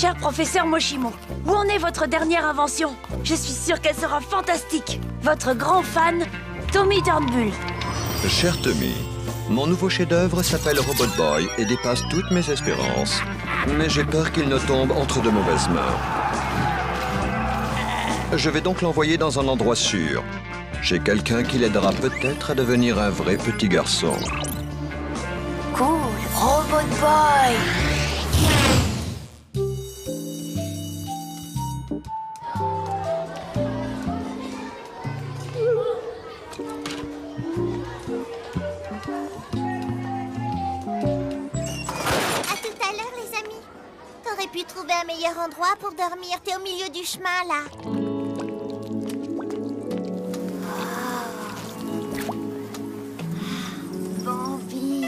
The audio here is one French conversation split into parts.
Cher professeur Moshimo, où en est votre dernière invention? Je suis sûre qu'elle sera fantastique. Votre grand fan, Tommy Turnbull. Cher Tommy, mon nouveau chef-d'œuvre s'appelle Robot Boy et dépasse toutes mes espérances. Mais j'ai peur qu'il ne tombe entre de mauvaises mains. Je vais donc l'envoyer dans un endroit sûr. Chez quelqu'un qui l'aidera peut-être à devenir un vrai petit garçon. Cool, Robot Boy. T'aurais pu trouver un meilleur endroit pour dormir. T'es au milieu du chemin, là. Bambi.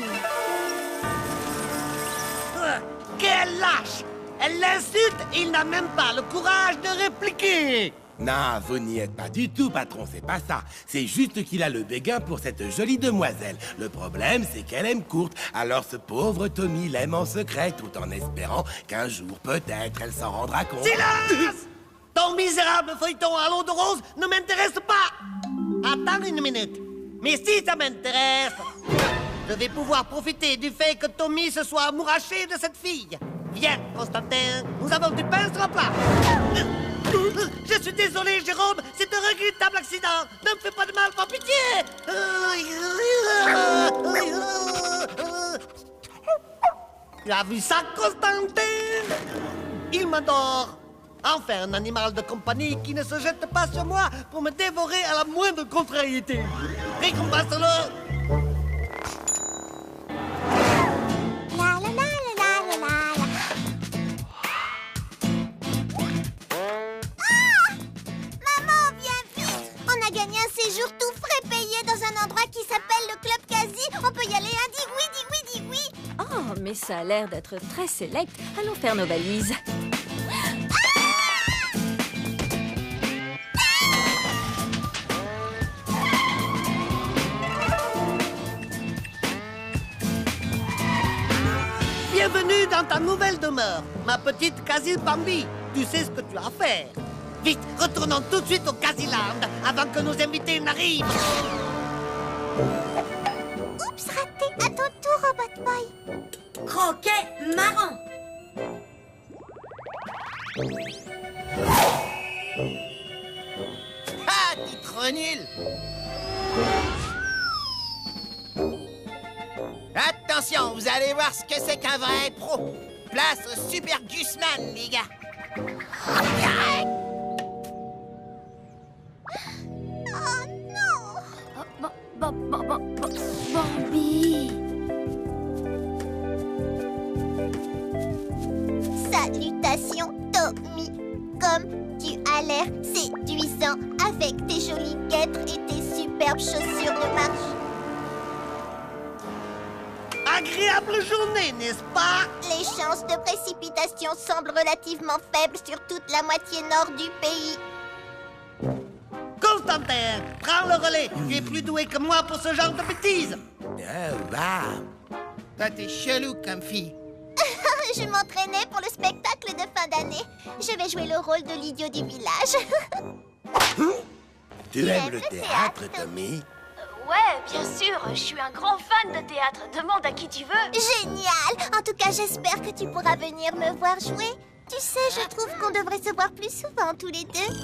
Quelle lâche! Elle l'insulte et il n'a même pas le courage de répliquer! Non, vous n'y êtes pas du tout, patron, c'est pas ça. C'est juste qu'il a le béguin pour cette jolie demoiselle. Le problème, c'est qu'elle aime courte. Alors ce pauvre Tommy l'aime en secret, tout en espérant qu'un jour, peut-être, elle s'en rendra compte. Silence! Ton misérable feuilleton à l'eau de rose ne m'intéresse pas! Attends une minute. Mais si ça m'intéresse, je vais pouvoir profiter du fait que Tommy se soit amouraché de cette fille. Viens, Constantin, nous avons du pain sur le plat. Je suis désolé, Jérôme, c'est un regrettable accident. Ne me fais pas de mal, par pitié. Tu as vu ça, Constantin? Il m'adore. Enfin, un animal de compagnie qui ne se jette pas sur moi pour me dévorer à la moindre contrariété. Récompense-le. Séjour tout frais payé dans un endroit qui s'appelle le Club Quasi. On peut y aller, hein? Dis oui, dis oui, dis oui. Oh, mais ça a l'air d'être très sélect. Allons faire nos valises. Bienvenue dans ta nouvelle demeure, ma petite Quasi Bambi. Tu sais ce que tu as à faire. Vite, retournons tout de suite au Quasiland avant que nos invités n'arrivent. Oups, raté. À ton tour, Robot Boy. Croquet marron. Ah, t'es trop nul! Attention, vous allez voir ce que c'est qu'un vrai pro. Place au Super Gusman, les gars. Oh non! Bambi! Salutations, Tommy. Comme tu as l'air séduisant avec tes jolies guêtres et tes superbes chaussures de marche. Agréable journée, n'est-ce pas? Les chances de précipitation semblent relativement faibles sur toute la moitié nord du pays. Constantin, prends le relais. Tu es plus doué que moi pour ce genre de bêtises. Toi, t'es chelou comme fille. Je m'entraînais pour le spectacle de fin d'année. Je vais jouer le rôle de l'idiot du village. Tu aimes le théâtre, Tommy? Ouais, bien sûr. Je suis un grand fan de théâtre. Demande à qui tu veux. Génial! En tout cas, j'espère que tu pourras venir me voir jouer. Tu sais, je trouve qu'on devrait se voir plus souvent tous les deux.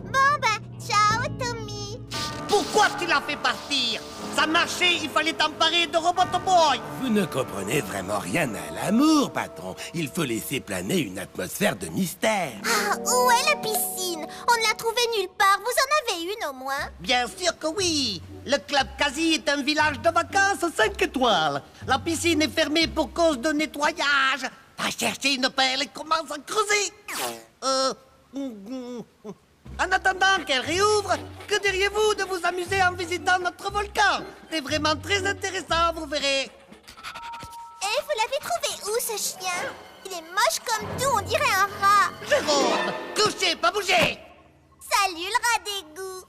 Bon, ciao, Tommy. Pourquoi tu l'as fait partir? Ça marchait, il fallait t'emparer de Robot Boy. Vous ne comprenez vraiment rien à l'amour, patron. Il faut laisser planer une atmosphère de mystère. Ah, où est la piscine? On ne l'a trouvée nulle part. Vous en avez une au moins? Bien sûr que oui. Le Club Quasi est un village de vacances 5 étoiles. La piscine est fermée pour cause de nettoyage. Va chercher une pelle et commence à creuser. En attendant qu'elle réouvre, que diriez-vous de vous amuser en visitant notre volcan? C'est vraiment très intéressant, vous verrez. Et vous l'avez trouvé où, ce chien? Il est moche comme tout, on dirait un rat. Jérôme, couchez, pas bouger. Salut, le rat d'égout.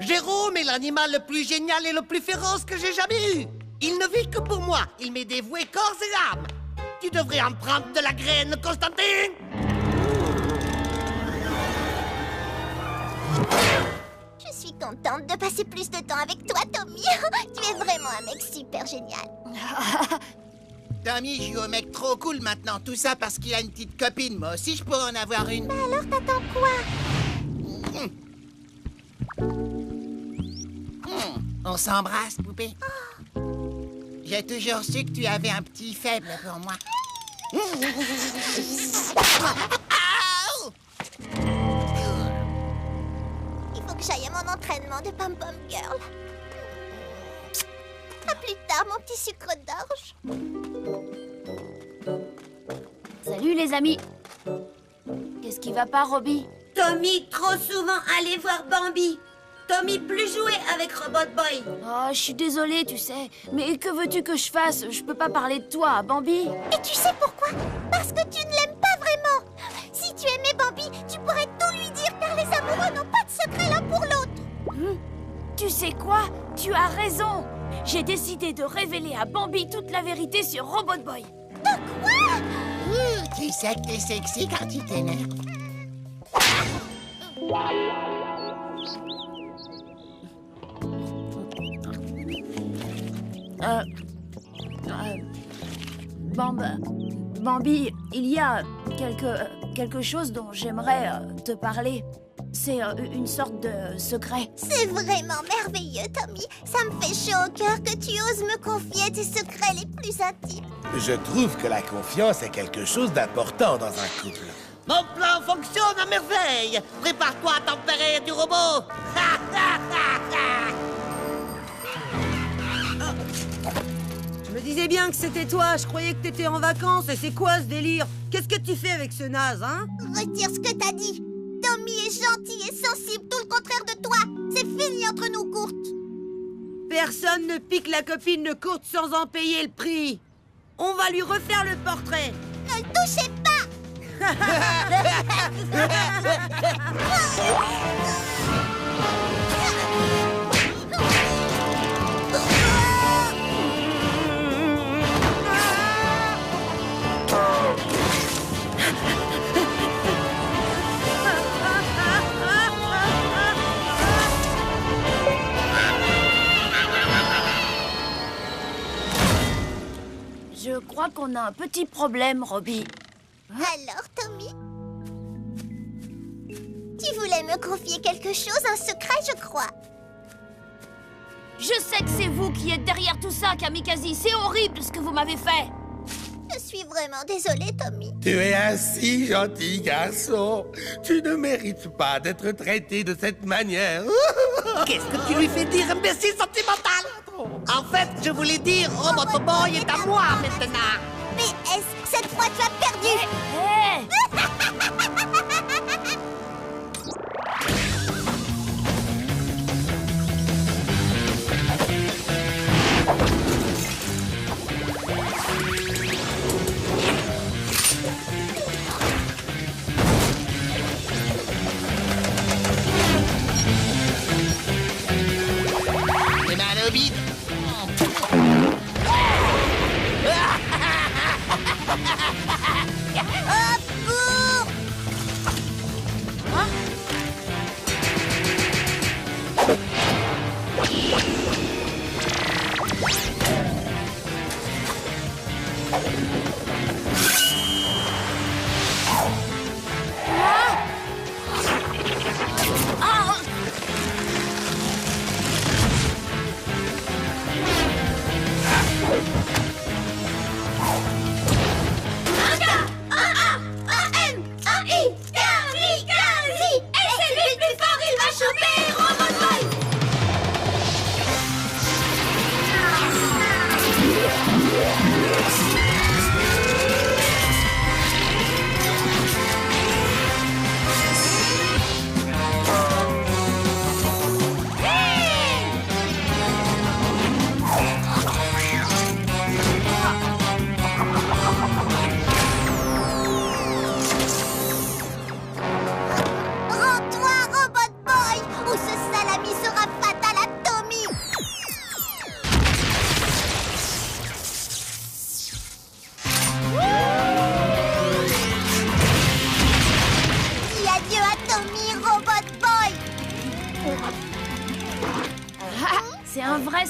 Jérôme est l'animal le plus génial et le plus féroce que j'ai jamais eu. Il ne vit que pour moi. Il m'est dévoué corps et âme. Tu devrais en prendre de la graine, Constantine. Je suis contente de passer plus de temps avec toi, Tommy. Tu es vraiment un mec super génial. Tommy joue au mec trop cool maintenant. Tout ça parce qu'il a une petite copine. Moi aussi, je pourrais en avoir une. Bah alors, t'attends quoi? On s'embrasse, poupée. J'ai toujours su que tu avais un petit faible pour moi. Aouh! Il faut que j'aille à mon entraînement de pom-pom girl. À plus tard, mon petit sucre d'orge. Salut les amis. Qu'est-ce qui va pas, Robbie? Tommy trop souvent allé voir Bambi. Tommy plus jouer avec Robot Boy. Oh, je suis désolée, tu sais. Mais que veux-tu que je fasse? Je peux pas parler de toi à Bambi. Et tu sais pourquoi? Parce que tu ne l'aimes pas vraiment. Si tu aimais Bambi, tu pourrais tout lui dire car les amoureux n'ont pas de secret l'un pour l'autre. Tu sais quoi? Tu as raison. J'ai décidé de révéler à Bambi toute la vérité sur Robot Boy. De quoi? Tu sais que t'es sexy quand tu t'énerves. Bambi, il y a quelque chose dont j'aimerais te parler. C'est une sorte de secret. C'est vraiment merveilleux, Tommy. Ça me fait chaud au cœur que tu oses me confier tes secrets les plus intimes. Je trouve que la confiance est quelque chose d'important dans un couple. Mon plan fonctionne à merveille. Prépare-toi à tempérer du robot. Je me disais bien que c'était toi. Je croyais que t'étais en vacances. Et c'est quoi ce délire? Qu'est-ce que tu fais avec ce naze, hein? Retire ce que t'as dit. Tommy est gentil et sensible, tout le contraire de toi. C'est fini entre nous, Kurt. Personne ne pique la copine de Kurt sans en payer le prix. On va lui refaire le portrait. Ne le touchez pas. Je crois qu'on a un petit problème, Robbie. Alors, Tommy? Tu voulais me confier quelque chose, un secret, je crois. Je sais que c'est vous qui êtes derrière tout ça, Kamikaze. C'est horrible ce que vous m'avez fait. Je suis vraiment désolée, Tommy. Tu es un si gentil garçon. Tu ne mérites pas d'être traité de cette manière. Qu'est-ce que tu lui fais dire, imbécile sentimental? En fait, je voulais dire, Robot Boy est à moi maintenant. Mais est-ce que cette fois tu as perdu? Hé! Les mains au bide. Hop, cours!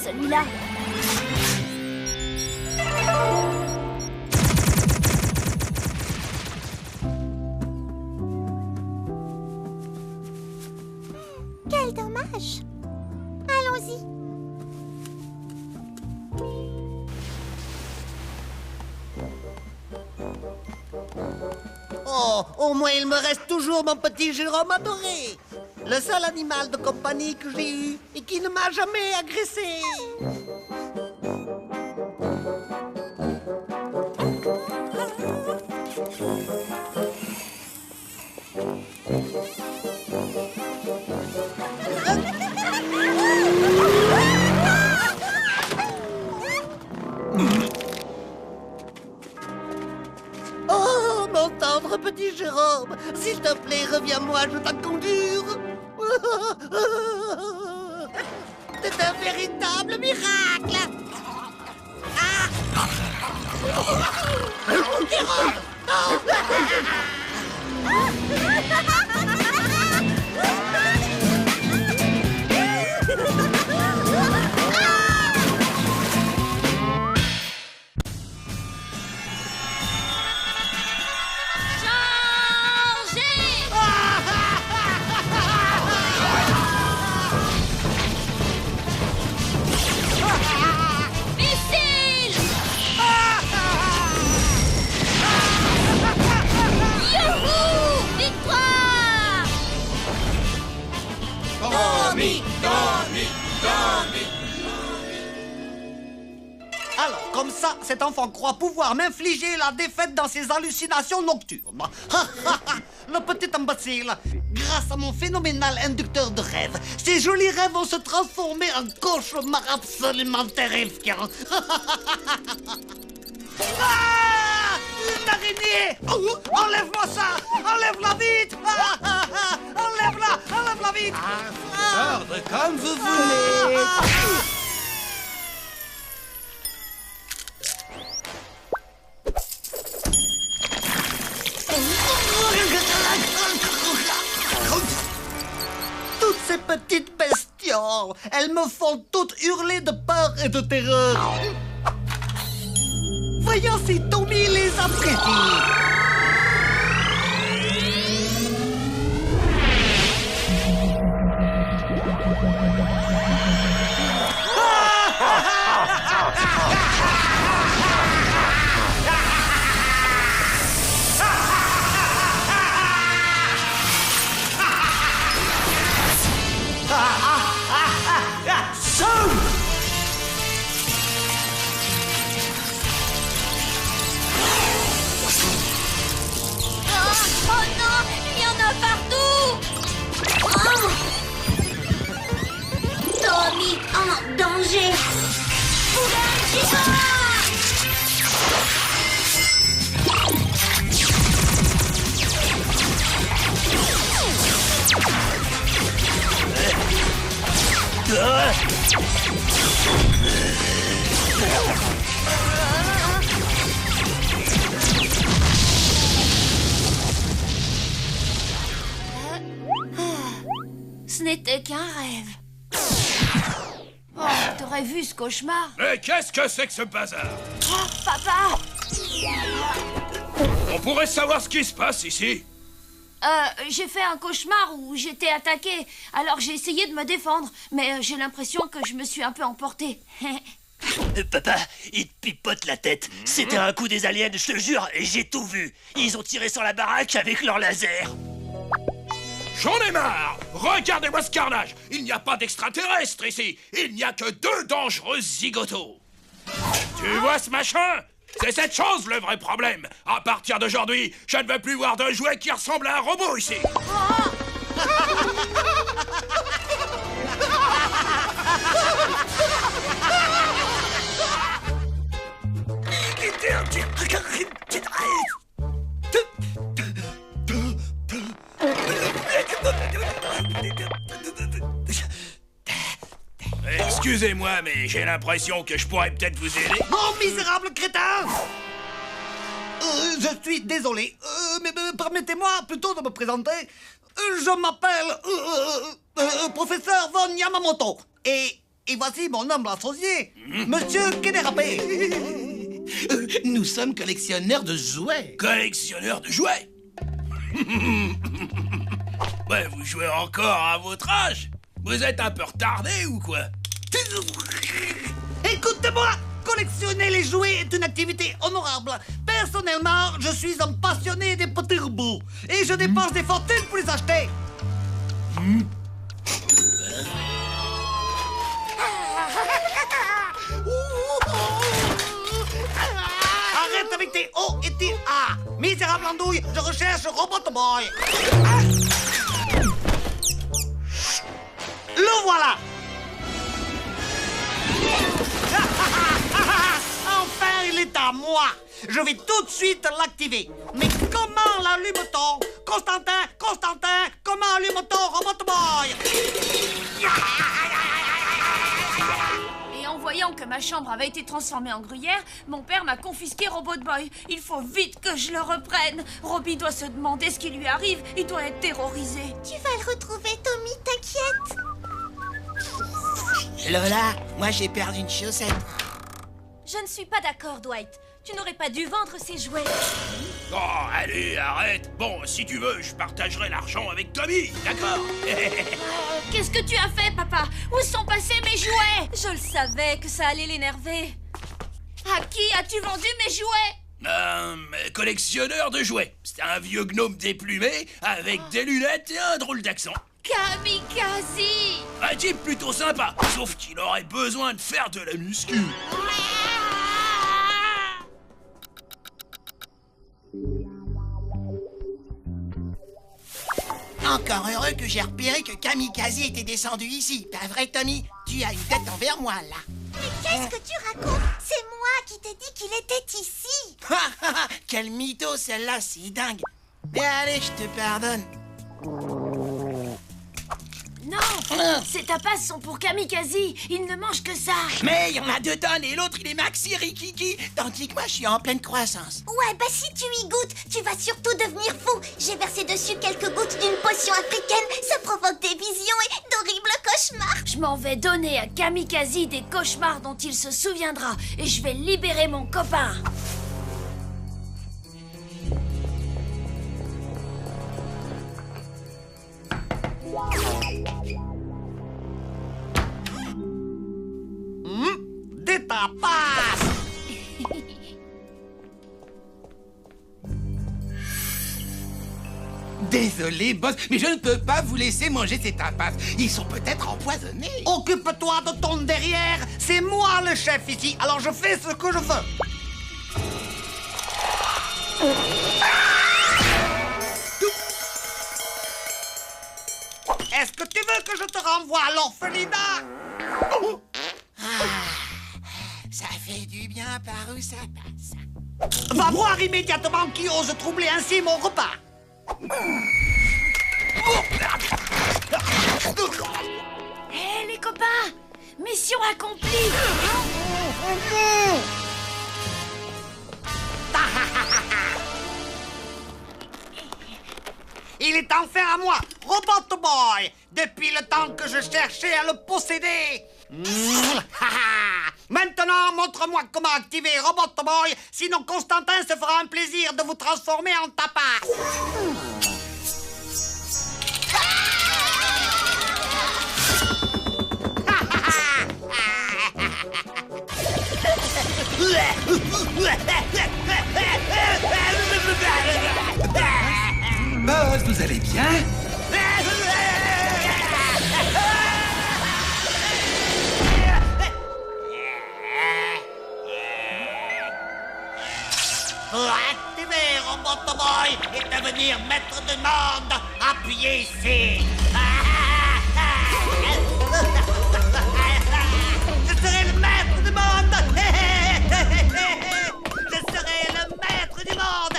celui-là. Quel dommage. Allons-y. Oh, au moins il me reste toujours mon petit Jérôme adoré. Le seul animal de compagnie que j'ai eu et qui ne m'a jamais agressé. Oh, mon tendre petit Jérôme, s'il te plaît, reviens-moi, je t'en conjure. C'est un véritable miracle. Jérôme, alors, comme ça, cet enfant croit pouvoir m'infliger la défaite dans ses hallucinations nocturnes. Le petit imbécile, grâce à mon phénoménal inducteur de rêves, ces jolis rêves vont se transformer en cauchemars absolument terrifiants. Ah, une araignée! Enlève-moi ça! Enlève-la vite! Enlève-la vite! Ordre comme vous voulez. Toutes ces petites bestioles, elles me font toutes hurler de peur et de terreur. Voyons si Tommy les apprécie. Oh non, il y en a partout. Oh. Tommy en danger. Ce n'était qu'un rêve. Oh, t'aurais vu ce cauchemar? Mais qu'est-ce que c'est que ce bazar? Oh, papa! On pourrait savoir ce qui se passe ici. J'ai fait un cauchemar où j'étais attaquée. Alors j'ai essayé de me défendre, mais j'ai l'impression que je me suis un peu emportée. Papa, il te pipote la tête. C'était un coup des aliens, je te jure, et j'ai tout vu. Ils ont tiré sur la baraque avec leur laser. J'en ai marre! Regardez-moi ce carnage! Il n'y a pas d'extraterrestres ici! Il n'y a que 2 dangereux zigotos! Tu vois ce machin? C'est cette chose le vrai problème! À partir d'aujourd'hui, je ne veux plus voir de jouet qui ressemble à un robot ici! Excusez-moi, mais j'ai l'impression que je pourrais peut-être vous aider. Oh, misérable crétin! Je suis désolé, mais permettez-moi plutôt de me présenter. Je m'appelle professeur Von Yamamoto. Et et voici mon homme associé, Monsieur Kédérapé. Nous sommes collectionneurs de jouets. Collectionneur de jouets. Ouais, vous jouez encore à votre âge? Vous êtes un peu retardé ou quoi? Écoutez-moi, collectionner les jouets est une activité honorable. Personnellement, je suis un passionné des petits robots et je dépense des fortunes pour les acheter. Arrête avec tes O et tes A. Misérable andouille, je recherche Robot Boy. Le voilà. Enfin, il est à moi. Je vais tout de suite l'activer. Mais comment l'allume-t-on? Constantin, comment allume-t-on Robot Boy? Et en voyant que ma chambre avait été transformée en gruyère, mon père m'a confisqué Robot Boy. Il faut vite que je le reprenne. Robbie doit se demander ce qui lui arrive. Il doit être terrorisé. Tu vas le retrouver, Tommy, t'inquiète. Lola, moi j'ai perdu une chaussette. Je ne suis pas d'accord, Dwight. Tu n'aurais pas dû vendre ces jouets. Oh, allez, arrête. Bon, si tu veux, je partagerai l'argent avec Tommy, d'accord? Qu'est-ce que tu as fait, papa? Où sont passés mes jouets? Je le savais que ça allait l'énerver. À qui as-tu vendu mes jouets? Collectionneur de jouets. C'est un vieux gnome déplumé avec des lunettes et un drôle d'accent. Kamikaze! Un type plutôt sympa, sauf qu'il aurait besoin de faire de la muscu. Encore heureux que j'ai repéré que Kamikaze était descendu ici. Pas vrai, Tommy? Tu as une tête envers moi, là. Mais qu'est-ce que tu racontes? C'est moi qui t'ai dit qu'il était ici. Quel mytho, celle-là, c'est dingue. Mais allez, je te pardonne. Non! Ces tapas sont pour Kamikaze. Il ne mange que ça. Mais il y en a 2 tonnes et l'autre, il est maxi rikiki. Tandis que moi, je suis en pleine croissance. Ouais, bah si tu y goûtes, tu vas surtout devenir fou. J'ai versé dessus quelques gouttes d'une potion africaine. Ça provoque des visions et d'horribles cauchemars. Je m'en vais donner à Kamikaze des cauchemars dont il se souviendra. Et je vais libérer mon copain. Des tapas. Désolé, boss, mais je ne peux pas vous laisser manger ces tapas. Ils sont peut-être empoisonnés. Occupe-toi de ton derrière. C'est moi le chef ici, alors je fais ce que je veux. Est-ce que tu veux que je te renvoie à l'orphelinat? Ça fait du bien par où ça passe. Va voir immédiatement qui ose troubler ainsi mon repas. Hé, les copains! Mission accomplie! Il est enfin à moi, Robot Boy, depuis le temps que je cherchais à le posséder. Maintenant, montre-moi comment activer Robot Boy, sinon Constantin se fera un plaisir de vous transformer en tapas. Boss, vous allez bien? Pour activer Robot Boy et devenir maître de monde, appuyez ici. Je serai le maître du monde. Je serai le maître du monde.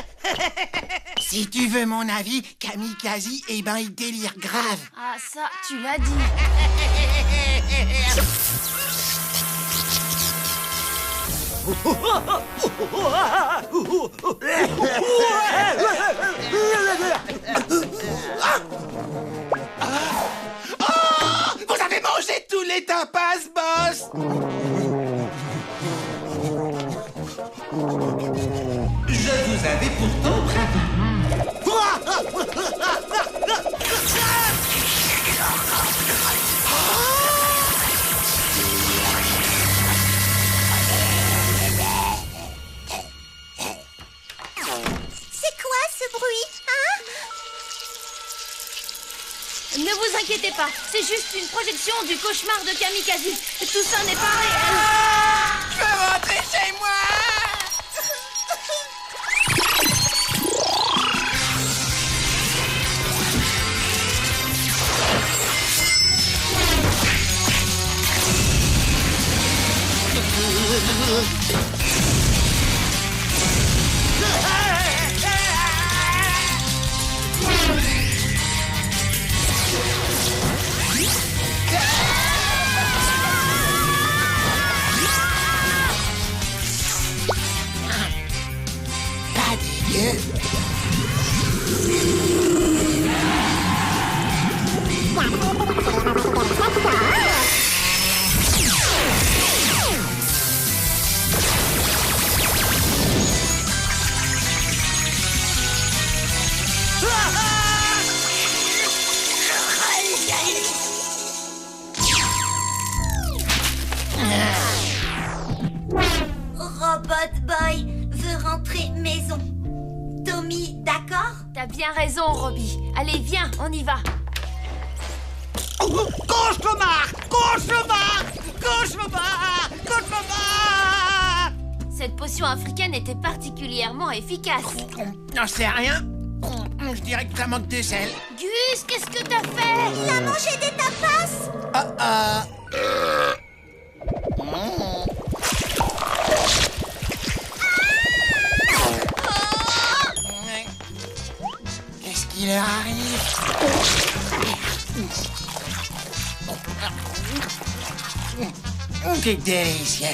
Si tu veux mon avis, Kamikaze, eh ben, il délire grave. Ah, ça, tu l'as dit. Vous avez mangé tous les tapas, boss! Je vous avais pourtant prévenu. C'est quoi ce bruit, hein? Ne vous inquiétez pas, c'est juste une projection du cauchemar de Kamikaze. Tout ça n'est pas réel. Je veux rentrer chez moi. Robot Boy veut rentrer maison. Tommy, d'accord? T'as bien raison, Robbie. Allez, viens, on y va. Cauchemar! Cauchemar! Cauchemar! Cauchemar! Cette potion africaine était particulièrement efficace. J'en sais rien. Je dirais que ça manque de sel. Gus, qu'est-ce que t'as fait? Il a mangé des tapas? Qu'est-ce qui leur arrive? C'est délicieux.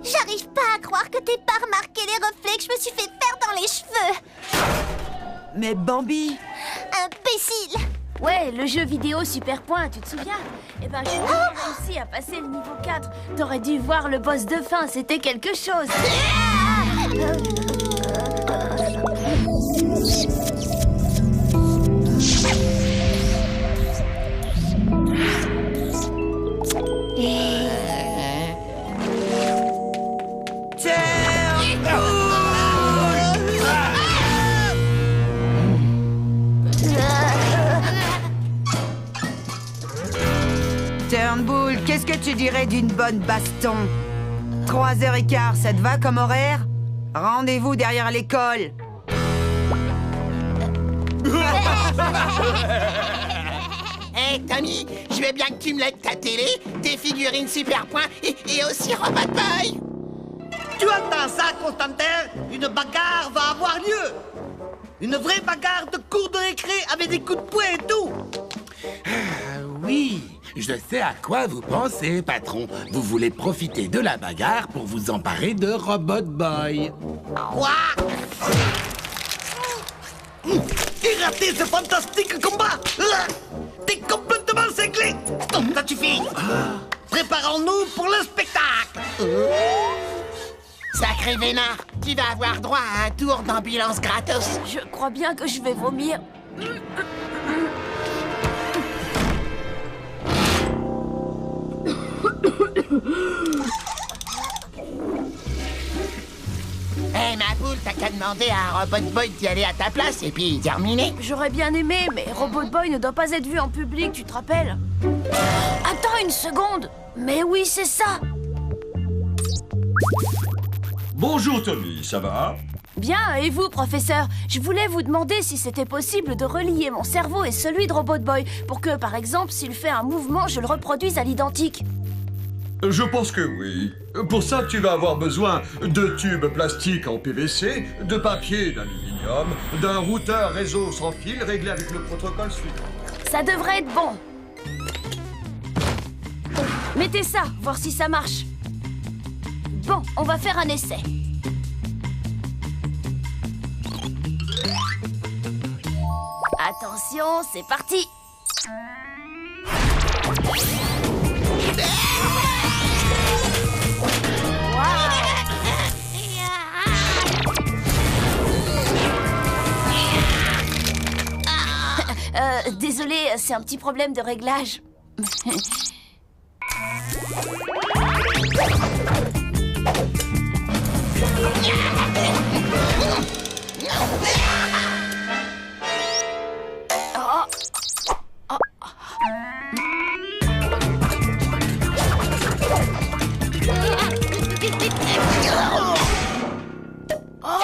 J'arrive pas à croire que t'aies pas remarqué les reflets que je me suis fait faire dans les cheveux. Mais Bambi, Imbécile! Ouais, le jeu vidéo Super Point, tu te souviens? Eh ben, j'ai réussi à passer le niveau 4. T'aurais dû voir le boss de fin, c'était quelque chose. Turnbull, qu'est-ce que tu dirais d'une bonne baston? 3h15, ça te va comme horaire? Rendez-vous derrière l'école. Hey Tommy, je veux bien que tu me lèves ta télé, tes figurines Super Point et aussi Robot Boy. Tu entends ça, Constantin? Une bagarre va avoir lieu. Une vraie bagarre de cour de récré avec des coups de poing et tout. Oui, je sais à quoi vous pensez, patron. Vous voulez profiter de la bagarre pour vous emparer de Robot Boy. Quoi? T'es raté ce fantastique combat. T'es complètement cinglé. Stop, ça suffit. Préparons-nous pour le spectacle. Sacré vénard, tu vas avoir droit à un tour d'ambulance gratos. Je crois bien que je vais vomir. Hey ma poule, t'as qu'à demander à Robot Boy d'y aller à ta place et puis terminé. J'aurais bien aimé, mais Robot Boy ne doit pas être vu en public, tu te rappelles? Attends une seconde. Mais oui, c'est ça. Bonjour Tommy, ça va? Bien, et vous, professeur? Je voulais vous demander si c'était possible de relier mon cerveau et celui de Robot Boy pour que, par exemple, s'il fait un mouvement, je le reproduise à l'identique. Je pense que oui. Pour ça, tu vas avoir besoin de tubes plastiques en PVC, de papier d'aluminium, d'un routeur réseau sans fil réglé avec le protocole suivant. Ça devrait être bon. Mettez ça, voir si ça marche. Bon, on va faire un essai. Attention, c'est parti. c'est un petit problème de réglage.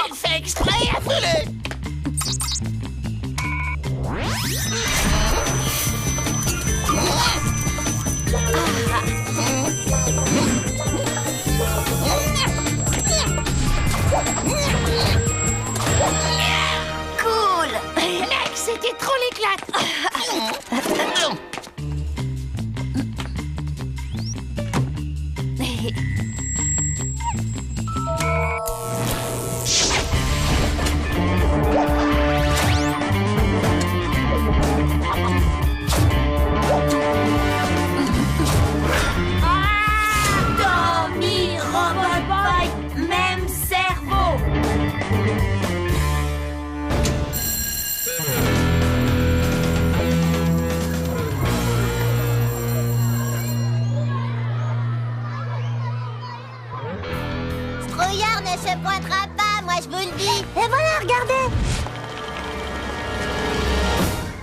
Elle fait exprès, fais-le! Cool! Mec, c'était trop l'éclate! Tommy, Robot Boy, même cerveau! Trouillard ne se pointera pas, moi je vous le dis. Et voilà, regardez.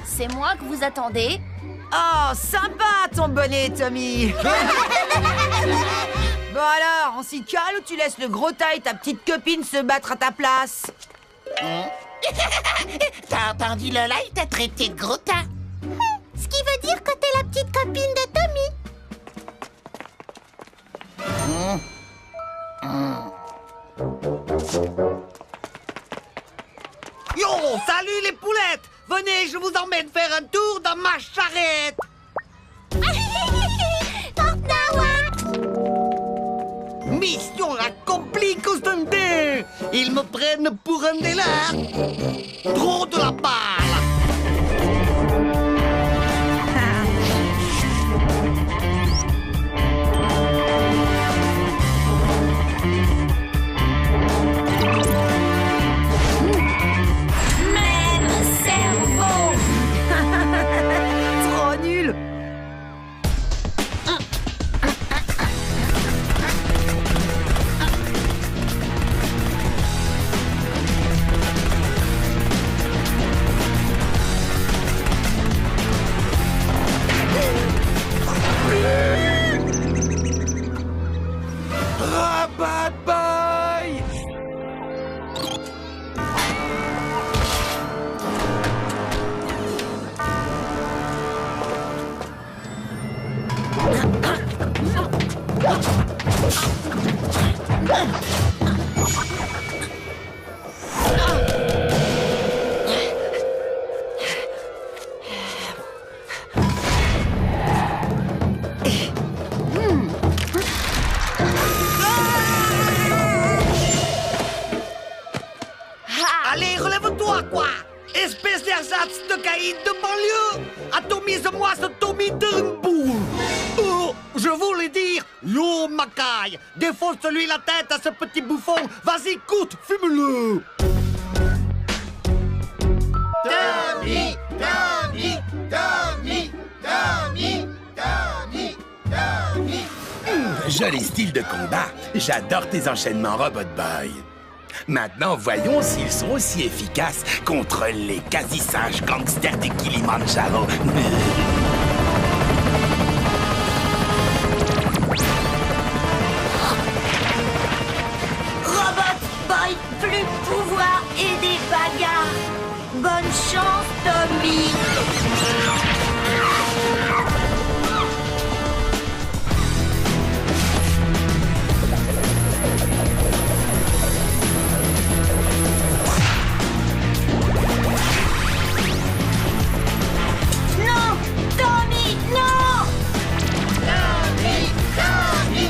C'est moi que vous attendez? Oh, sympa ton bonnet, Tommy. Bon alors, on s'y colle ou tu laisses le gros tas et ta petite copine se battre à ta place? T'as entendu Lola, il t'a traité de gros tas. Ce qui veut dire que t'es la petite copine de Tommy. Yo, salut les poulettes! Venez, je vous emmène faire un tour dans ma charrette! Mission accomplie, Constantin! Ils me prennent pour un délire! Trop de la balle! Même cerveau! Trop nul. Robot Boy! Allez, relève-toi, quoi! Espèce d'ersatz de caïd de banlieue! Atomise-moi ce Tommy Turnbull! Oh, je voulais dire, yo, Macaille! Défonce-lui la tête à ce petit bouffon! Vas-y, coute, fume-le! Tommy, Tommy, Tommy, Tommy, Tommy, Tommy. Joli style de combat. J'adore tes enchaînements, Robot Boy. Maintenant, voyons s'ils sont aussi efficaces contre les quasi-singes gangsters du Kilimanjaro. Robot Boy, plus de pouvoir et des bagarres. Bonne chance, Tommy. Non, Tommy, non. Tommy, Tommy.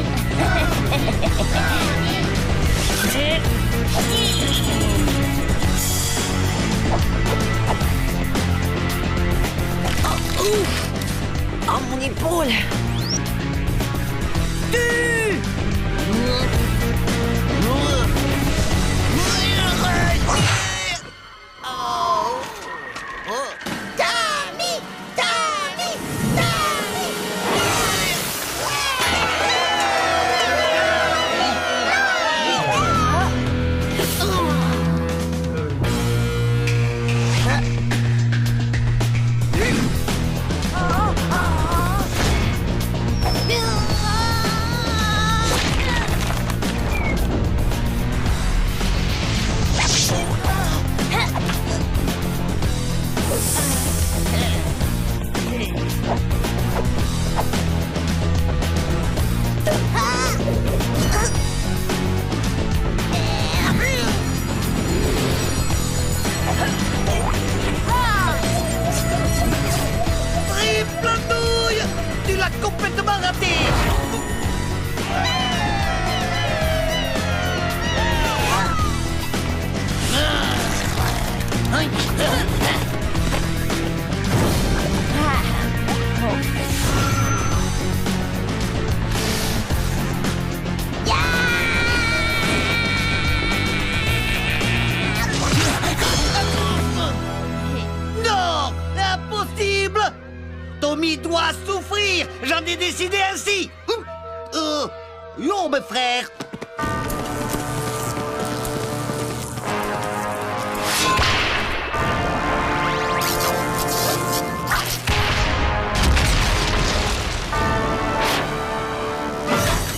Yo, mes frères.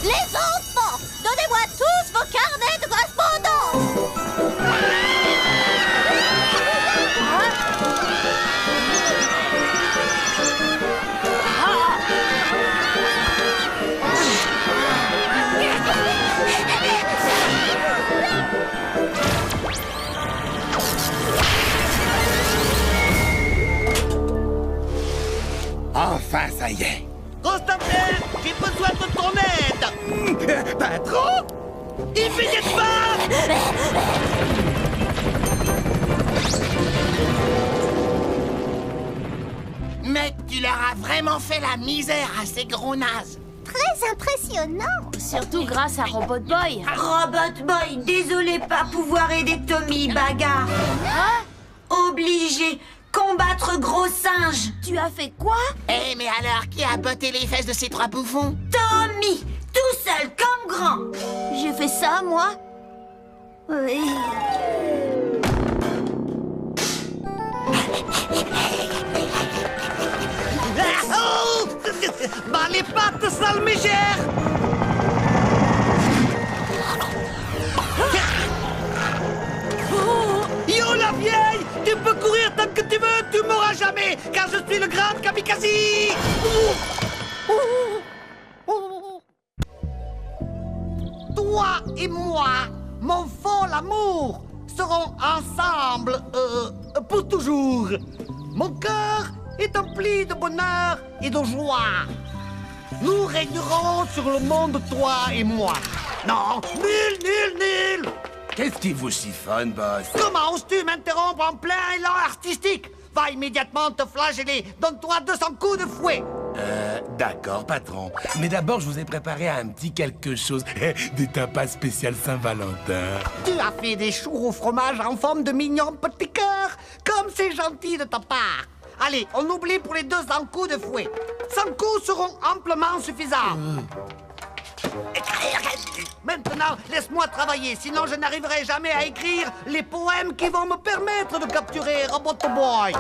Les enfants, donnez-moi tous vos carnets de correspondance. Enfin, ça y est. Constantin, j'ai besoin de ton aide. Patron? Immédiatement. Mais tu leur as vraiment fait la misère à ces gros nazes. Très impressionnant. Surtout grâce à Robot Boy. Robot Boy, désolé pas pouvoir aider Tommy, bagarre. Obligé, combattre gros singe. Tu as fait quoi? Eh, mais alors, qui a botté les fesses de ces trois bouffons? Tommy, tout seul comme grand. J'ai fait ça, moi? Oui. Ah, oh. Bah, les pattes, sale mégère. Yo, la vieille, tu peux courir tant que tu veux, tu mourras jamais, car je suis le grand kamikaze. Toi et moi, mon fol amour, serons ensemble pour toujours. Mon cœur est empli de bonheur et de joie. Nous régnerons sur le monde, toi et moi. Non, nul. Qu'est-ce qui vous chiffonne, boss? Comment oses-tu m'interrompre en plein élan artistique? Va immédiatement te flageller. Donne-toi 200 coups de fouet. D'accord, patron. Mais d'abord, je vous ai préparé un petit quelque chose. Des tapas spécial Saint-Valentin. Tu as fait des choux au fromage en forme de mignons petits cœurs. Comme c'est gentil de ta part. Allez, on oublie pour les 200 coups de fouet. 100 coups seront amplement suffisants. Maintenant, laisse-moi travailler, sinon je n'arriverai jamais à écrire les poèmes qui vont me permettre de capturer Robot Boy.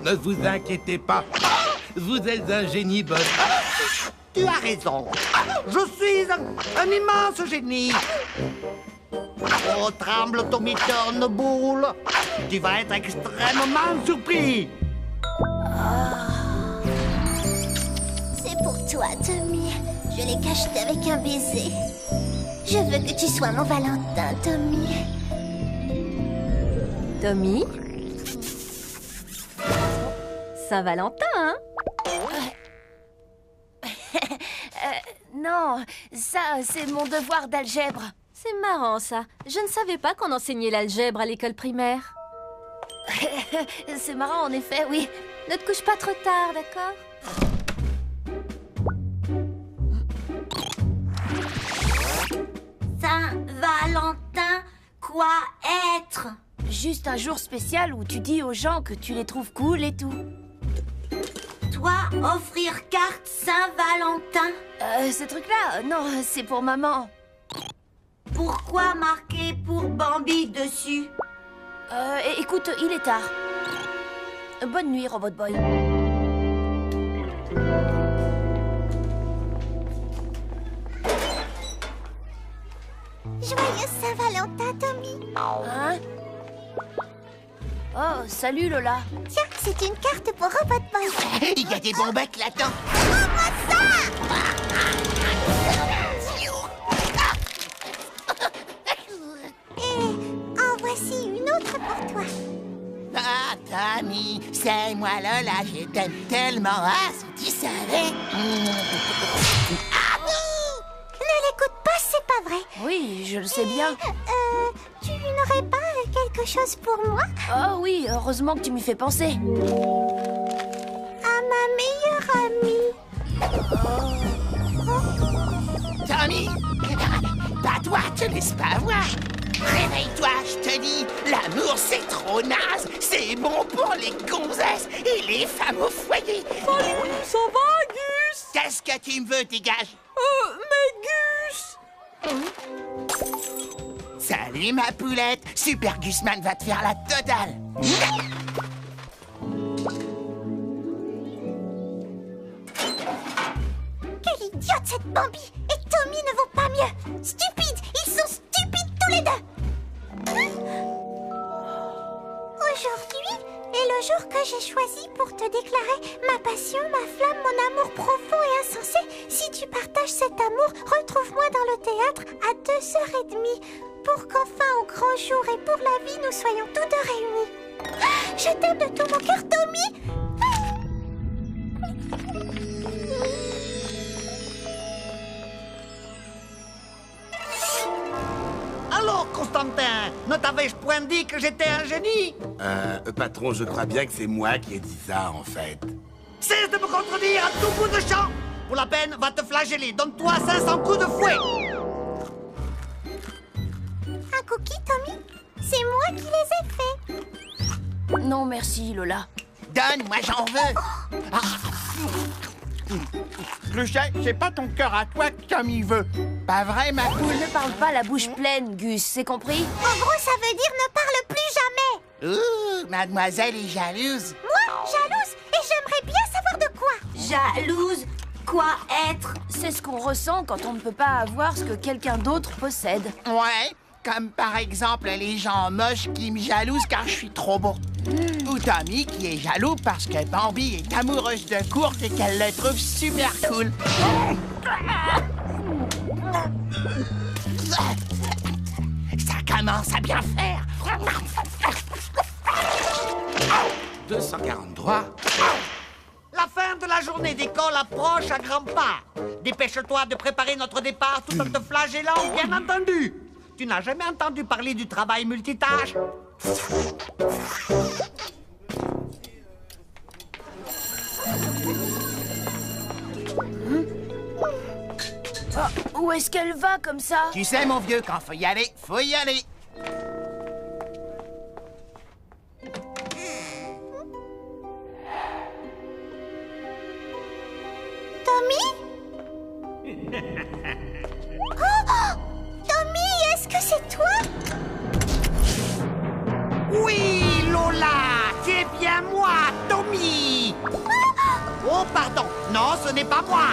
Ne vous inquiétez pas. Vous êtes un génie, boss. Tu as raison. Je suis un immense génie. Oh, tremble, Tommy Turnbull. Tu vas être extrêmement surpris. C'est pour toi, Tommy. Je l'ai cacheté avec un baiser. Je veux que tu sois mon Valentin, Tommy. Tommy? Saint-Valentin, hein? Non, ça, c'est mon devoir d'algèbre. C'est marrant, ça. Je ne savais pas qu'on enseignait l'algèbre à l'école primaire. C'est marrant, en effet, oui. Ne te couche pas trop tard, d'accord? Saint-Valentin, quoi être? Juste un jour spécial où tu dis aux gens que tu les trouves cool et tout. Toi, offrir carte Saint-Valentin? Ce truc-là, non, c'est pour maman. Pourquoi marquer pour Bambi dessus? Écoute, il est tard. Bonne nuit, Robot Boy. Joyeux Saint-Valentin, Tommy. Hein? Oh, salut Lola. Tiens, c'est une carte pour Robot Boy. Il y a des bombettes là-dedans. Prends-moi ça! Et en voici une autre pour toi. Ah, Tommy, c'est moi Lola, je t'aime tellement, ah, si tu savais. Ne l'écoute pas, c'est pas vrai. Oui, je le sais bien. Tu n'aurais pas quelque chose pour moi? Oh oui, heureusement que tu m'y fais penser. À ma meilleure amie. Tommy, pas toi, te laisse pas voir. Réveille-toi, je te dis, l'amour c'est trop naze, c'est bon pour les gonzesses et les femmes au foyer. Salut, ça va, Gus? Qu'est-ce que tu me veux, dégage? Oh, mais Gus! Salut, ma poulette. Super Gusman va te faire la totale. Quelle idiote cette Bambi! Et Tommy ne vaut pas mieux! Stupide! Ils sont stupides tous les deux! Aujourd'hui est le jour que j'ai choisi pour te déclarer ma passion, ma flamme, mon amour profond et insensé. Si tu partages cet amour, retrouve-moi dans le théâtre à 2h30 pour qu'enfin au grand jour et pour la vie, nous soyons tous deux réunis. Je t'aime de tout mon cœur, Tommy! Alors, Constantin, ne t'avais-je point dit que j'étais un génie? Patron, je crois bien que c'est moi qui ai dit ça, en fait. Cesse de me contredire à tout bout de champ! Pour la peine, va te flageller. Donne-toi 500 coups de fouet! Un cookie, Tommy? C'est moi qui les ai faits. Non, merci, Lola. Donne, moi j'en veux. Le chat, c'est pas ton cœur à toi comme il veut. Pas vrai, ma poule? Ne parle pas la bouche pleine, Gus, c'est compris? En gros, ça veut dire ne parle plus jamais. Ouh, mademoiselle est jalouse. Moi, jalouse, et j'aimerais bien savoir de quoi. Jalouse? Quoi être? C'est ce qu'on ressent quand on ne peut pas avoir ce que quelqu'un d'autre possède. Ouais, comme par exemple les gens moches qui me jalousent car je suis trop beau. Ou Tommy qui est jaloux parce que Bambi est amoureuse de Kurt et qu'elle le trouve super cool. Ça commence à bien faire. 243. La fin de la journée d'école approche à grands pas. Dépêche-toi de préparer notre départ tout en te flagellant, bien entendu. Tu n'as jamais entendu parler du travail multitâche? Où est-ce qu'elle va comme ça? Tu sais, mon vieux, quand faut y aller, faut y aller. Tommy? Oh, Tommy, est-ce que c'est toi? Oui, Lola, c'est bien moi, Tommy. Oh, pardon, non, ce n'est pas moi.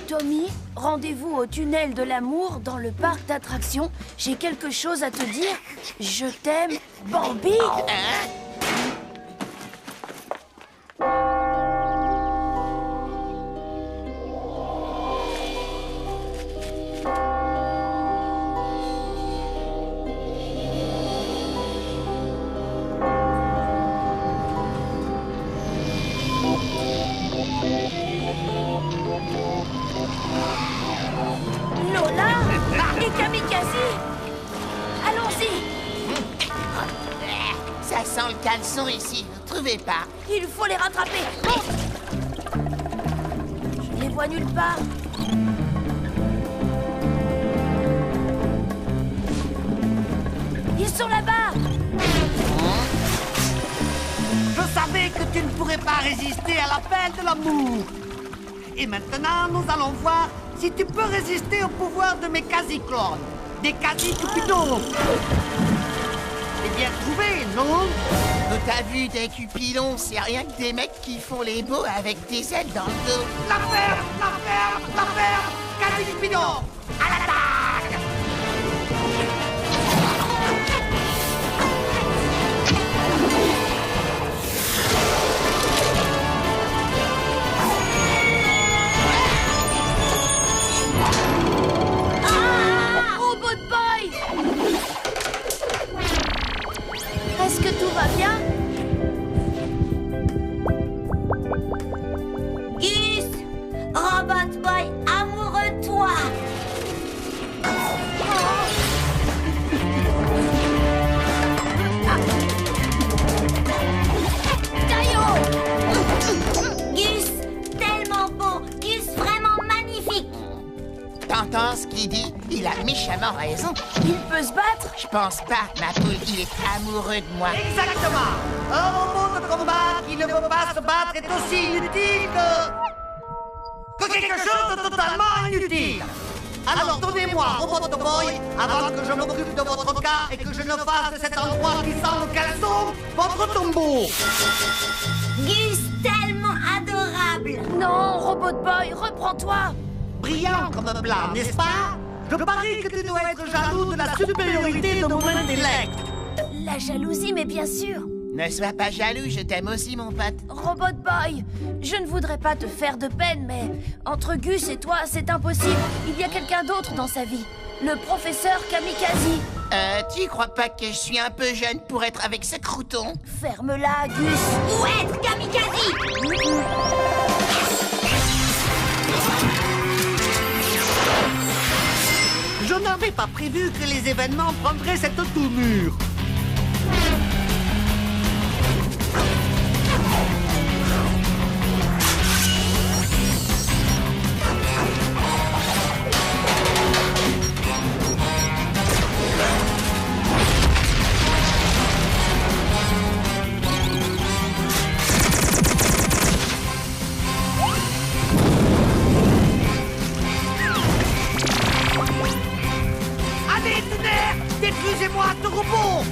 Tommy, rendez-vous au tunnel de l'amour dans le parc d'attractions. J'ai quelque chose à te dire. Je t'aime, Bambi. Lola et Kamikaze. Allons-y. Ça sent le caleçon ici, vous trouvez pas? Il faut les rattraper. Monte. Je ne les vois nulle part. Ils sont là-bas. Je savais que tu ne pourrais pas résister à l'appel de l'amour. Et maintenant, nous allons voir si tu peux résister au pouvoir de mes quasi-clones, des quasi-cupidos. C'est bien trouvé, non? T'as vu des cupidons, c'est rien que des mecs qui font les beaux avec des ailes dans le dos. La ferme, la ferme, la ferme, quasi-cupidos, à l'attaque! Robot Boy! Est-ce que tout va bien? Gus, Robot Boy, amoureux de toi. Taillot! Gus, tellement beau. Gus, vraiment magnifique. T'entends ce qu'il dit? Il il a méchamment raison. Il peut se battre? Je pense pas, ma poule, il est amoureux de moi. Exactement. Un robot de combat qui ne veut pas se battre est aussi inutile que quelque chose de totalement inutile. Alors donnez-moi Robot Boy avant que je m'occupe de votre cas et que je ne fasse de cet endroit qui sent le caleçon votre tombeau. Gus, tellement adorable. Non, Robot Boy, reprends-toi. Brillant comme un blanc, n'est-ce pas? Je parie que tu dois être jaloux de la supériorité de mon intellect. La jalousie, mais bien sûr. Ne sois pas jaloux, je t'aime aussi, mon pote. Robot Boy, je ne voudrais pas te faire de peine, mais entre Gus et toi, c'est impossible. Il y a quelqu'un d'autre dans sa vie. Le professeur Kamikaze. Tu crois pas que je suis un peu jeune pour être avec ce crouton? Ferme-la, Gus. Où est Kamikaze? Je n'avais pas prévu que les événements prendraient cette tournure. Allez, tonnerre, détruisez-moi ce robot!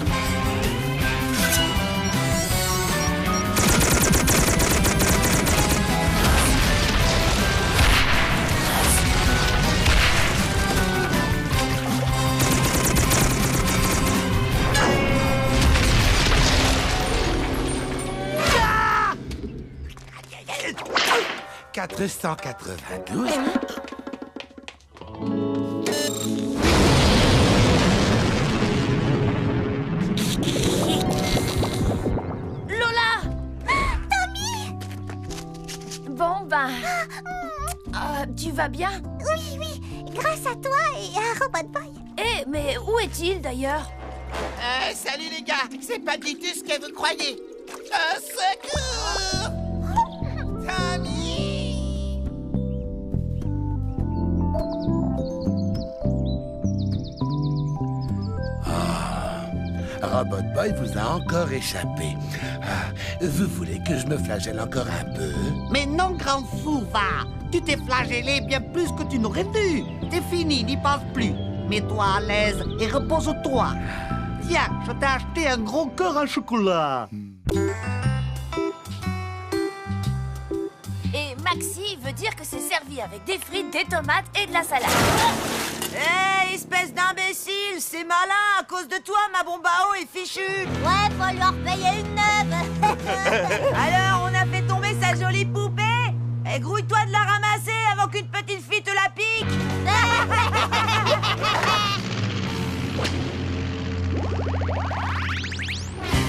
Ah! 492. Lola! Tommy! Bon, ben... tu vas bien? Oui, oui, grâce à toi et à Robot Boy. Eh, mais où est-il d'ailleurs? Salut les gars, c'est pas du tout ce que vous croyez. Au secours! Tommy! Robot Boy vous a encore échappé. Vous voulez que je me flagelle encore un peu? Mais non, grand fou, va! Tu t'es flagellé bien plus que tu n'aurais dû. T'es fini, n'y pense plus. Mets-toi à l'aise et repose-toi. Tiens, je t'ai acheté un gros cœur en chocolat. Et Maxi veut dire que c'est servi avec des frites, des tomates et de la salade. Hé, espèce d'imbécile, c'est malin, à cause de toi, ma bombe à eau est fichue. Ouais, faut leur payer une neuve. Alors, on a fait tomber sa jolie poupée. Et grouille-toi de la ramasser avant qu'une petite fille te la pique.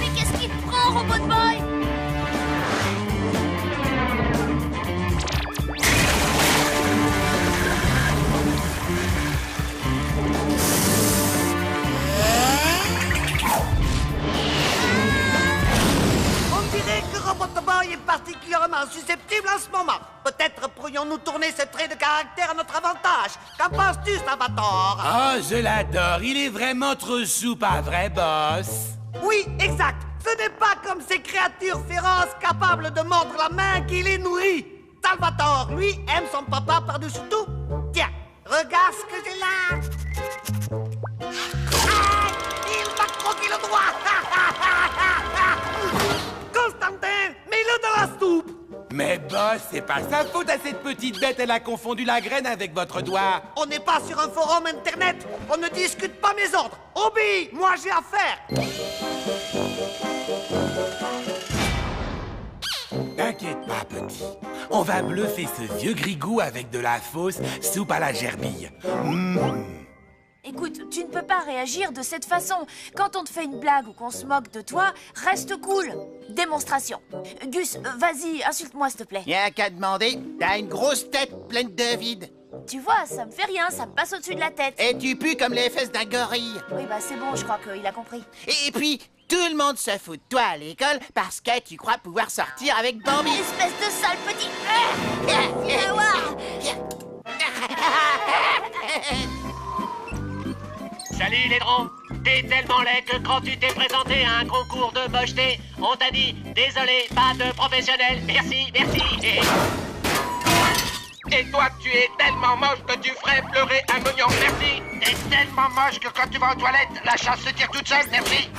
Mais qu'est-ce qu'il te prend, Robot Boy? On dirait que Robot Boy est particulièrement susceptible en ce moment. Peut-être pourrions-nous tourner ce trait de caractère à notre avantage. Qu'en penses-tu, Salvatore? Oh, je l'adore. Il est vraiment trop chou, pas vrai, boss? Oui, exact. Ce n'est pas comme ces créatures féroces capables de mordre la main qui les nourrit. Salvatore, lui, aime son papa par-dessus tout. Tiens, regarde ce que j'ai là. Ah, il m'a croqué le doigt. Constantin, mets-le dans la soupe. Mais boss, c'est pas sa faute à cette petite bête. Elle a confondu la graine avec votre doigt. On n'est pas sur un forum internet. On ne discute pas mes ordres. Obéis, moi j'ai affaire. T'inquiète pas, petit. On va bluffer ce vieux grigou avec de la fausse soupe à la gerbille. Écoute, tu ne peux pas réagir de cette façon. Quand on te fait une blague ou qu'on se moque de toi, reste cool. Démonstration. Gus, vas-y, insulte-moi s'il te plaît. Y'a qu'à demander, t'as une grosse tête pleine de vide. Tu vois, ça me fait rien, ça me passe au-dessus de la tête. Et tu pues comme les fesses d'un gorille. Oui, bah c'est bon, je crois qu'il a compris. Et puis, tout le monde se fout de toi à l'école parce que tu crois pouvoir sortir avec Bambi. Espèce de sale petit... Salut les drôles. T'es tellement laid que quand tu t'es présenté à un concours de mocheté, on t'a dit désolé, pas de professionnel, merci, merci. Et toi, tu es tellement moche que tu ferais pleurer un oignon, merci. T'es tellement moche que quand tu vas aux toilettes, la chasse se tire toute seule, merci.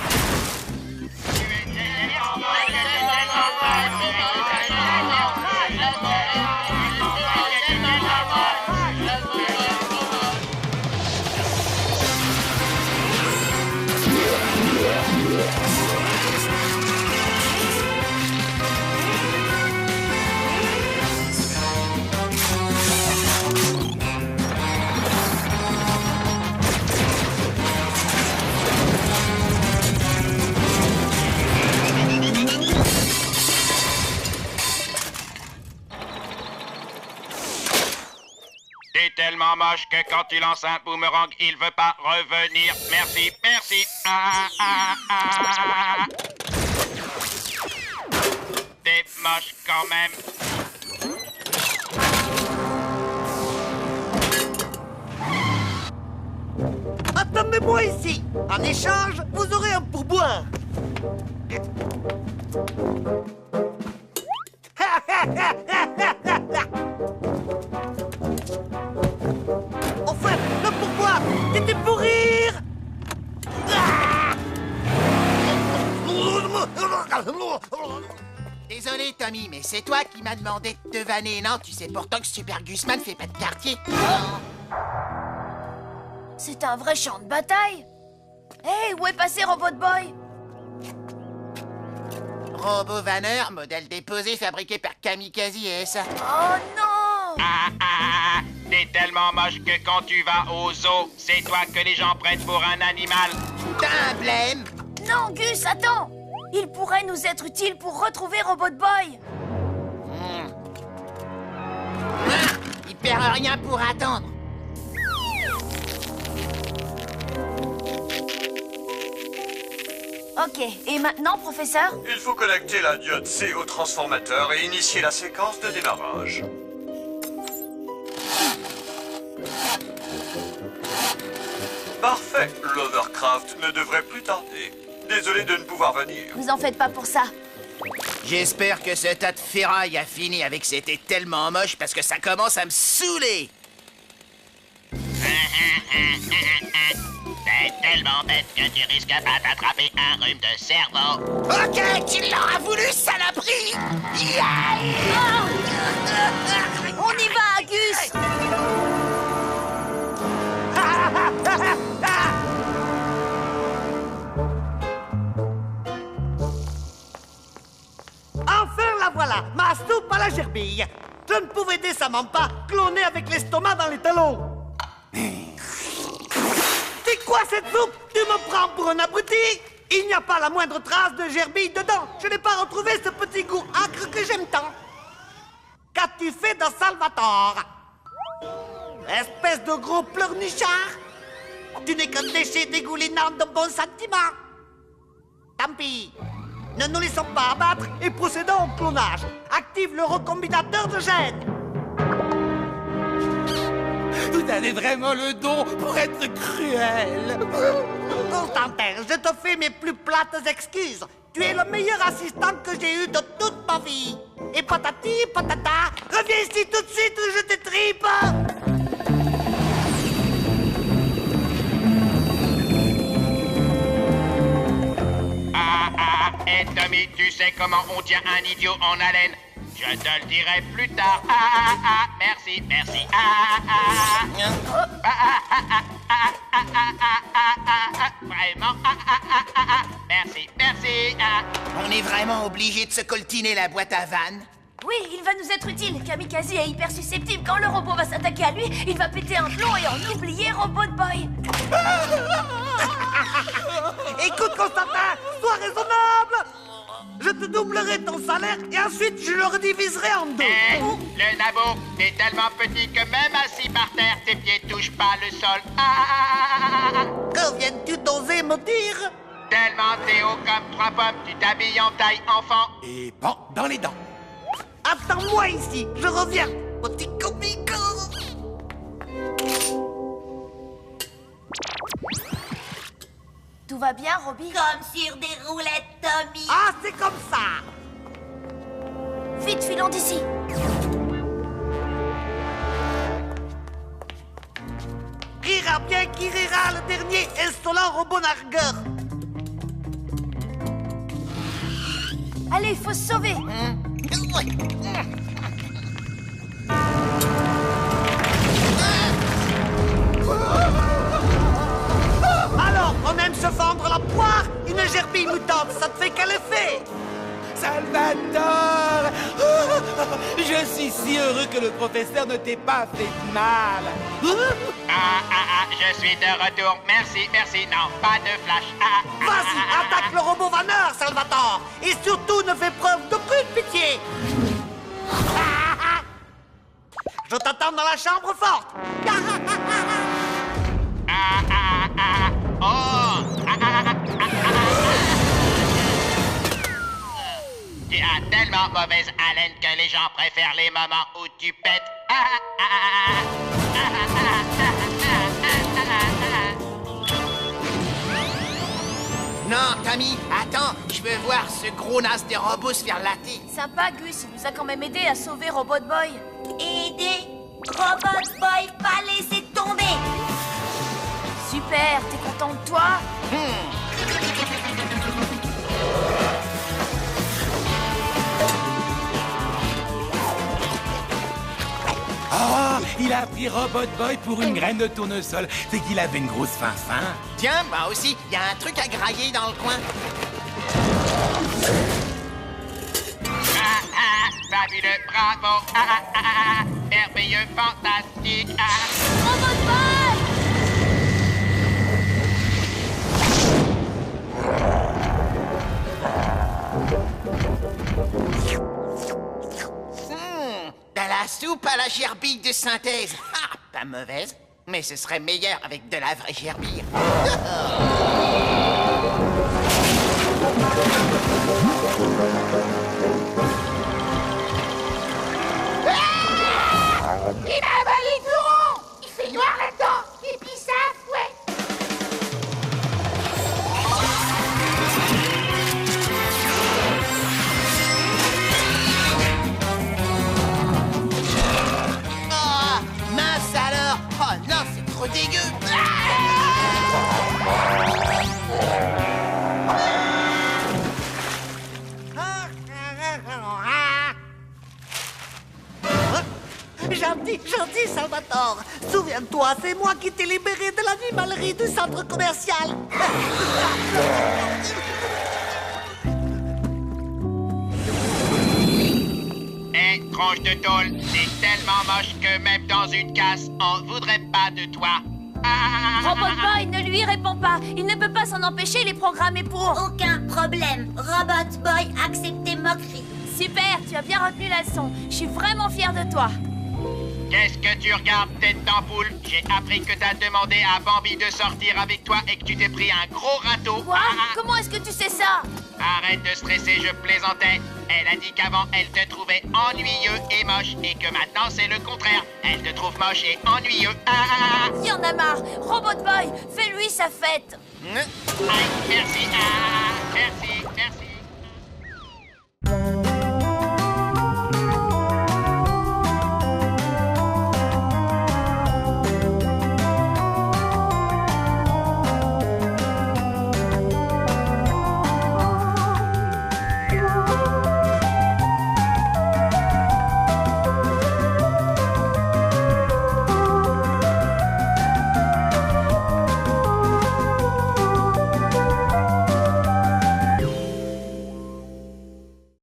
T'es tellement moche que quand tu lances un boomerang, il veut pas revenir. Merci, merci. T'es moche quand même. Attendez-moi ici. En échange, vous aurez un pourboire. Enfin, le pourboire, c'était pour rire. Désolé, Tommy, mais c'est toi qui m'as demandé de te vanner, non? Tu sais pourtant que Super Gusman fait pas de quartier. C'est un vrai champ de bataille. Hé, où est passé Robot Boy? Robot vanneur, modèle déposé, fabriqué par Kamikaze et ça. Oh non! T'es tellement moche que quand tu vas au zoo, c'est toi que les gens prennent pour un animal. T'as un blême? Non, Gus, attends! Il pourrait nous être utile pour retrouver Robot Boy. Il perd rien pour attendre. Ok, et maintenant, professeur? Il faut connecter la diode C au transformateur et initier la séquence de démarrage. Parfait, l'Overcraft ne devrait plus tarder. Désolé de ne pouvoir venir. Vous en faites pas pour ça. J'espère que ce tas de ferraille a fini avec c'était tellement moche parce que ça commence à me saouler. C'est tellement bête que tu risques pas d'attraper un rhume de cerveau. Ok, tu l'auras voulu, saloperie! On y va, Gus! Enfin, la voilà, ma soupe à la gerbille. Je ne pouvais décemment pas cloner avec l'estomac dans les talons. C'est quoi cette soupe? Tu me prends pour un abruti? Il n'y a pas la moindre trace de gerbille dedans. Je n'ai pas retrouvé ce petit goût acre que j'aime tant. Qu'as-tu fait de Salvatore? Espèce de gros pleurnichard. Tu n'es qu'un déchet dégoulinant de bons sentiments. Tant pis. Ne nous laissons pas abattre et procédons au clonage. Active le recombinateur de gènes. Vous avez vraiment le don pour être cruel. Constantin, je te fais mes plus plates excuses. Tu es le meilleur assistant que j'ai eu de toute ma vie. Et patati patata, reviens ici tout de suite ou je t'étripe. Et Tommy, tu sais comment on tient un idiot en haleine? Je te le dirai plus tard. Merci, merci. Vraiment. Merci, merci. On est vraiment obligé de se coltiner la boîte à vannes? Oui, il va nous être utile. Kamikaze est hyper susceptible. Quand le robot va s'attaquer à lui, il va péter un plomb et en oublier Robot Boy. Écoute, Constantin, sois raisonnable. Je te doublerai ton salaire et ensuite je le rediviserai en deux. Le nabo, t'es tellement petit que même assis par terre, tes pieds touchent pas le sol. Que viens-tu d'oser me dire? Tellement t'es haut comme 3 pommes, tu t'habilles en taille enfant. Et bon, dans les dents. Attends-moi ici, je reviens, petit comico. Tout va bien, Robbie? Comme sur des roulettes, Tommy. Ah, c'est comme ça. Vite, filons d'ici. Rira bien qui rira, le dernier insolent robot nargueur. Allez, faut se sauver. Alors, on aime se vendre la poire? Une gerbille mutante, ça te fait quel effet? Salvatore! Je suis si heureux que le professeur ne t'ait pas fait de mal. Je suis de retour. Merci, merci. Non, pas de flash. Vas-y, attaque le robot vanneur, Salvatore. Et surtout, ne fais preuve d'aucune pitié. Je t'attends dans la chambre forte. Tu as tellement mauvaise haleine que les gens préfèrent les moments où tu pètes. Non, Tommy, attends, je veux voir ce gros nas de robot se faire latter. Sympa, Gus, il nous a quand même aidé à sauver Robot Boy. Aider Robot Boy, pas laisser tomber. Super, t'es content de toi? Oh, il a pris Robot Boy pour une graine de tournesol. C'est qu'il avait une grosse faim. Tiens, moi aussi, il y a un truc à grailler dans le coin. Fabuleux, bravo. Merveilleux, fantastique. Robot Boy! De la soupe à la gerbille de synthèse. Ah, pas mauvaise, mais ce serait meilleur avec de la vraie gerbille. Il a avalé du rond. Il fait noir là-dedans. Et puis ça, ouais. Oh, mince alors. Oh non, c'est trop dégueu. Gentil, Salvatore. Souviens-toi, c'est moi qui t'ai libéré de l'animalerie du centre commercial. Hé, tronche de tôle, c'est tellement moche que même dans une casse, on voudrait pas de toi. Robot Boy, ne lui réponds pas. Il ne peut pas s'en empêcher, il est programmé pour. Aucun problème. Robot Boy, acceptez moquerie. Super, tu as bien retenu la leçon. Je suis vraiment fière de toi. Qu'est-ce que tu regardes, tête d'ampoule? J'ai appris que t'as demandé à Bambi de sortir avec toi et que tu t'es pris un gros râteau. Quoi? Comment est-ce que tu sais ça? Arrête de stresser, je plaisantais. Elle a dit qu'avant, elle te trouvait ennuyeux et moche et que maintenant, c'est le contraire. Elle te trouve moche et ennuyeux. Il y en a marre. Robot Boy, fais-lui sa fête. Merci. Merci.